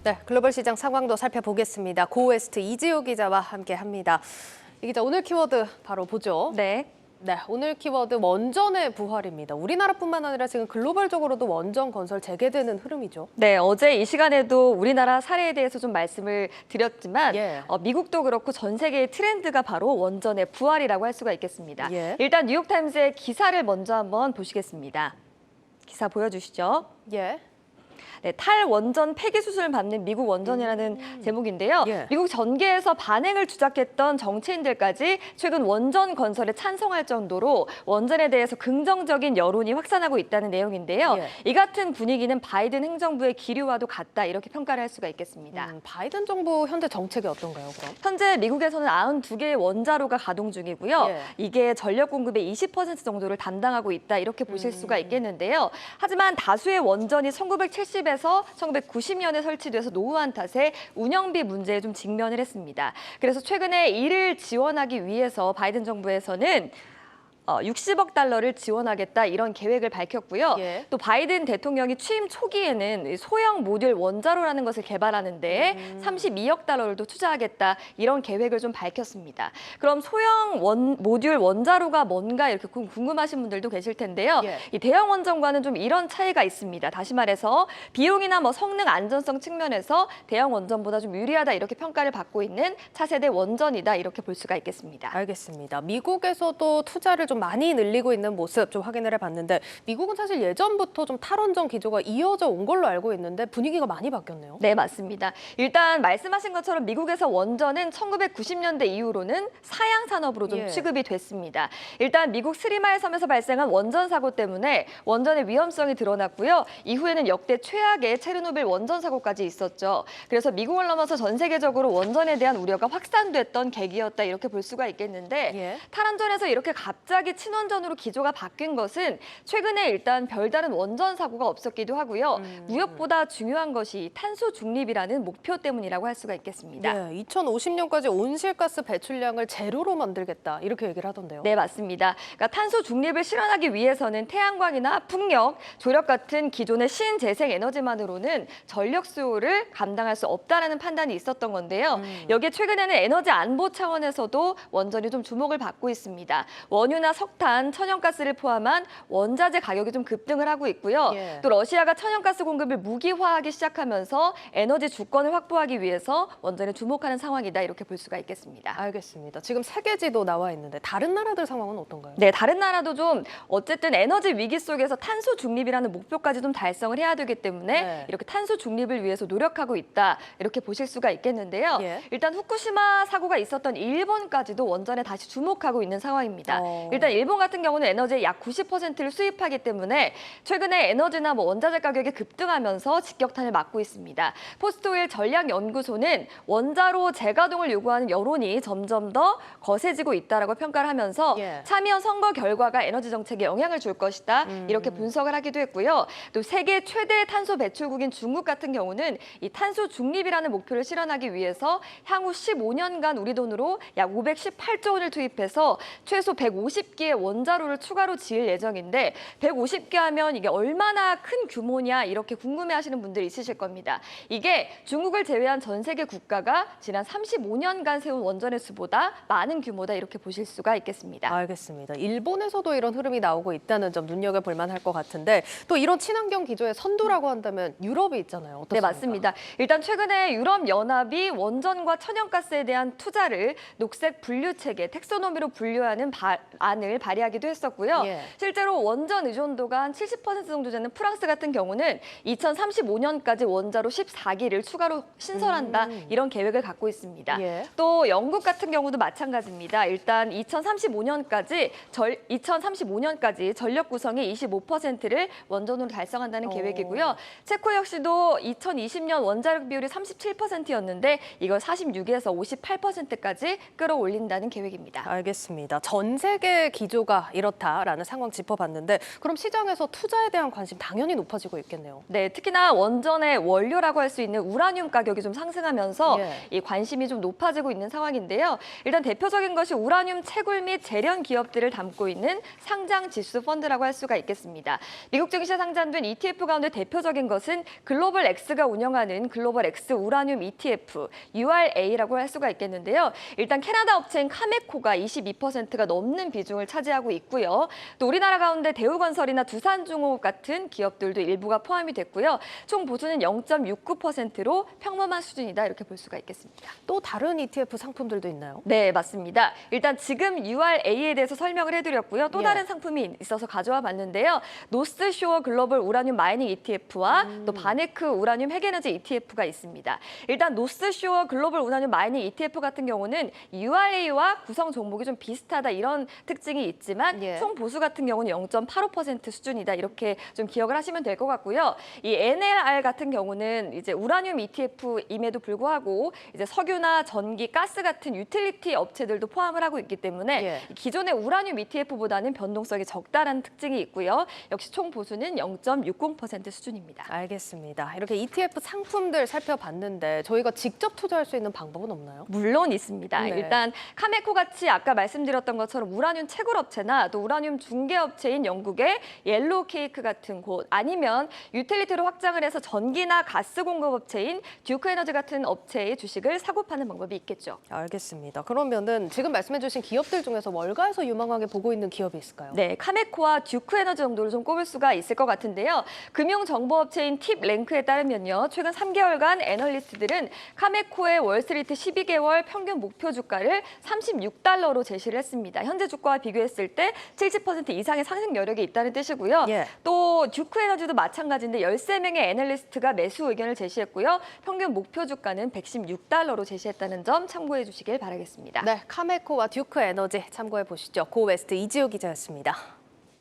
네, 글로벌 시장 상황도 살펴보겠습니다. 고웨스트 이지호 기자와 함께합니다. 이 기자, 오늘 키워드 바로 보죠. 네. 네, 오늘 키워드 원전의 부활입니다. 우리나라뿐만 아니라 지금 글로벌적으로도 원전 건설 재개되는 흐름이죠. 네, 어제 이 시간에도 우리나라 사례에 대해서 좀 말씀을 드렸지만 미국도 그렇고 전 세계의 트렌드가 바로 원전의 부활이라고 할 수가 있겠습니다. 일단 뉴욕타임스의 기사를 먼저 한번 보시겠습니다. 기사 보여주시죠. 네, 탈원전 폐기 수술을 받는 미국 원전이라는 제목인데요. 미국 전계에서 반행을 주장했던 정치인들까지 최근 원전 건설에 찬성할 정도로 원전에 대해서 긍정적인 여론이 확산하고 있다는 내용인데요. 이 같은 분위기는 바이든 행정부의 기류와도 같다, 이렇게 평가를 할 수가 있겠습니다. 바이든 정부 현재 정책이 어떤가요, 그럼? 현재 미국에서는 92개의 원자로가 가동 중이고요. 이게 전력 공급의 20% 정도를 담당하고 있다, 이렇게 보실 수가 있겠는데요. 하지만 다수의 원전이 1970에서 1990년에 설치돼서 노후한 탓에 운영비 문제에 좀 직면을 했습니다. 그래서 최근에 이를 지원하기 위해서 바이든 정부에서는 60억 달러를 지원하겠다, 이런 계획을 밝혔고요. 또 바이든 대통령이 취임 초기에는 소형 모듈 원자로라는 것을 개발하는 데 32억 달러를 또 투자하겠다, 이런 계획을 좀 밝혔습니다. 그럼 소형 모듈 원자로가 뭔가 이렇게 궁금하신 분들도 계실 텐데요. 이 대형 원전과는 좀 이런 차이가 있습니다. 다시 말해서 비용이나 성능 안전성 측면에서 대형 원전보다 좀 유리하다, 이렇게 평가를 받고 있는 차세대 원전이다, 이렇게 볼 수가 있겠습니다. 알겠습니다. 미국에서도 투자를 좀 많이 늘리고 있는 모습 좀 확인을 해봤는데, 미국은 사실 예전부터 좀 탈원전 기조가 이어져 온 걸로 알고 있는데 분위기가 많이 바뀌었네요. 네, 맞습니다. 일단 말씀하신 것처럼 미국에서 원전은 1990년대 이후로는 사양 산업으로 좀 취급이 됐습니다. 일단 미국 스리마일 섬에서 발생한 원전 사고 때문에 원전의 위험성이 드러났고요. 이후에는 역대 최악의 체르노빌 원전 사고까지 있었죠. 그래서 미국을 넘어서 전 세계적으로 원전에 대한 우려가 확산됐던 계기였다, 이렇게 볼 수가 있겠는데, 탈원전에서 이렇게 갑자기 친원전으로 기조가 바뀐 것은 최근에 일단 별다른 원전 사고가 없었기도 하고요. 무엇보다 중요한 것이 탄소 중립이라는 목표 때문이라고 할 수가 있겠습니다. 2050년까지 온실가스 배출량을 제로로 만들겠다, 이렇게 얘기를 하던데요. 네, 맞습니다. 그러니까 탄소 중립을 실현하기 위해서는 태양광이나 풍력, 조력 같은 기존의 신재생 에너지만으로는 전력 수요를 감당할 수 없다라는 판단이 있었던 건데요. 여기에 최근에는 에너지 안보 차원에서도 원전이 좀 주목을 받고 있습니다. 원유나 석탄, 천연가스를 포함한 원자재 가격이 좀 급등을 하고 있고요. 또 러시아가 천연가스 공급을 무기화하기 시작하면서 에너지 주권을 확보하기 위해서 원전에 주목하는 상황이다, 이렇게 볼 수가 있겠습니다. 알겠습니다. 지금 세계지도 나와 있는데 다른 나라들 상황은 어떤가요? 네, 다른 나라도 좀 어쨌든 에너지 위기 속에서 탄소 중립이라는 목표까지 좀 달성을 해야 되기 때문에 이렇게 탄소 중립을 위해서 노력하고 있다, 이렇게 보실 수가 있겠는데요. 일단 후쿠시마 사고가 있었던 일본까지도 원전에 다시 주목하고 있는 상황입니다. 일단 일본 같은 경우는 에너지의 약 90%를 수입하기 때문에 최근에 에너지나 원자재 가격이 급등하면서 직격탄을 맞고 있습니다. 포스트오일 전략연구소는 원자로 재가동을 요구하는 여론이 점점 더 거세지고 있다라고 평가를 하면서 참여 선거 결과가 에너지 정책에 영향을 줄 것이다, 이렇게 분석을 하기도 했고요. 또 세계 최대 탄소 배출국인 중국 같은 경우는 이 탄소 중립이라는 목표를 실현하기 위해서 향후 15년간 우리 돈으로 약 518조 원을 투입해서 최소 150개의 원자로를 추가로 지을 예정인데, 150개 하면 이게 얼마나 큰 규모냐, 이렇게 궁금해하시는 분들이 있으실 겁니다. 이게 중국을 제외한 전 세계 국가가 지난 35년간 세운 원전의 수보다 많은 규모다, 이렇게 보실 수가 있겠습니다. 알겠습니다. 일본에서도 이런 흐름이 나오고 있다는 점 눈여겨볼 만할 것 같은데, 또 이런 친환경 기조의 선두라고 한다면 유럽이 있잖아요. 어떻습니까? 네, 맞습니다. 일단 최근에 유럽연합이 원전과 천연가스에 대한 투자를 녹색 분류 체계, 텍소노미로 분류하는 안을 발의하기도 했었고요. 실제로 원전 의존도가 한 70% 정도 되는 프랑스 같은 경우는 2035년까지 원자로 14기를 추가로 신설한다, 이런 계획을 갖고 있습니다. 또 영국 같은 경우도 마찬가지입니다. 일단 2035년까지 전력 구성의 25%를 원전으로 달성한다는 계획이고요. 체코 역시도 2020년 원자력 비율이 37%였는데 이걸 46에서 58%까지 끌어올린다는 계획입니다. 알겠습니다. 전 세계 기조가 이렇다라는 상황 짚어봤는데 그럼 시장에서 투자에 대한 관심 당연히 높아지고 있겠네요. 네, 특히나 원전의 원료라고 할 수 있는 우라늄 가격이 좀 상승하면서 이 관심이 좀 높아지고 있는 상황인데요. 일단 대표적인 것이 우라늄 채굴 및 재련 기업들을 담고 있는 상장 지수 펀드라고 할 수가 있겠습니다. 미국 증시에 상장된 ETF 가운데 대표적인 것은 글로벌 X가 운영하는 글로벌 X 우라늄 ETF, URA라고 할 수가 있겠는데요. 일단 캐나다 업체인 카메코가 22%가 넘는 비중을 차지하고 있고요. 또 우리나라 가운데 대우건설이나 두산중공업 같은 기업들도 일부가 포함이 됐고요. 총 보수는 0.69%로 평범한 수준이다 이렇게 볼 수가 있겠습니다. 또 다른 ETF 상품들도 있나요? 네, 맞습니다. 일단 지금 URA에 대해서 설명을 해드렸고요. 또 다른 상품이 있어서 가져와 봤는데요. 노스쇼어 글로벌 우라늄 마이닝 ETF와 또 바네크 우라늄 핵에너지 ETF가 있습니다. 일단 노스쇼어 글로벌 우라늄 마이닝 ETF 같은 경우는 URA와 구성 종목이 좀 비슷하다 이런 특징이 있지만 총 보수 같은 경우는 0.85% 수준이다 이렇게 좀 기억을 하시면 될 것 같고요. 이 NLR 같은 경우는 이제 우라늄 ETF임에도 불구하고 이제 석유나 전기, 가스 같은 유틸리티 업체들도 포함을 하고 있기 때문에 기존의 우라늄 ETF보다는 변동성이 적다라는 특징이 있고요. 역시 총 보수는 0.60% 수준입니다. 알겠습니다. 이렇게 ETF 상품들 살펴봤는데 저희가 직접 투자할 수 있는 방법은 없나요? 물론 있습니다. 일단 카메코 같이 아까 말씀드렸던 것처럼 우라늄 채굴 업체나 또 우라늄 중개 업체인 영국의 옐로우 케이크 같은 곳 아니면 유틸리티로 확장을 해서 전기나 가스 공급 업체인 듀크 에너지 같은 업체의 주식을 사고 파는 방법이 있겠죠. 알겠습니다. 그러면은 지금 말씀해주신 기업들 중에서 월가에서 유망하게 보고 있는 기업이 있을까요? 네, 카메코와 듀크 에너지 정도를 좀 꼽을 수가 있을 것 같은데요. 금융정보업체인 팁랭크에 따르면요. 최근 3개월간 애널리스트들은 카메코의 월스트리트 12개월 평균 목표 주가를 36달러로 제시를 했습니다. 현재 주가와 비교했을 때 70% 이상의 상승 여력이 있다는 뜻이고요. 또 듀크 에너지도 마찬가지인데 13명의 애널리스트가 매수 의견을 제시했고요. 평균 목표 주가는 116달러로 제시했다는 점 참고해 주시길 바라겠습니다. 네, 카메코와 듀크 에너지 참고해 보시죠. 고웨스트 이지우 기자였습니다.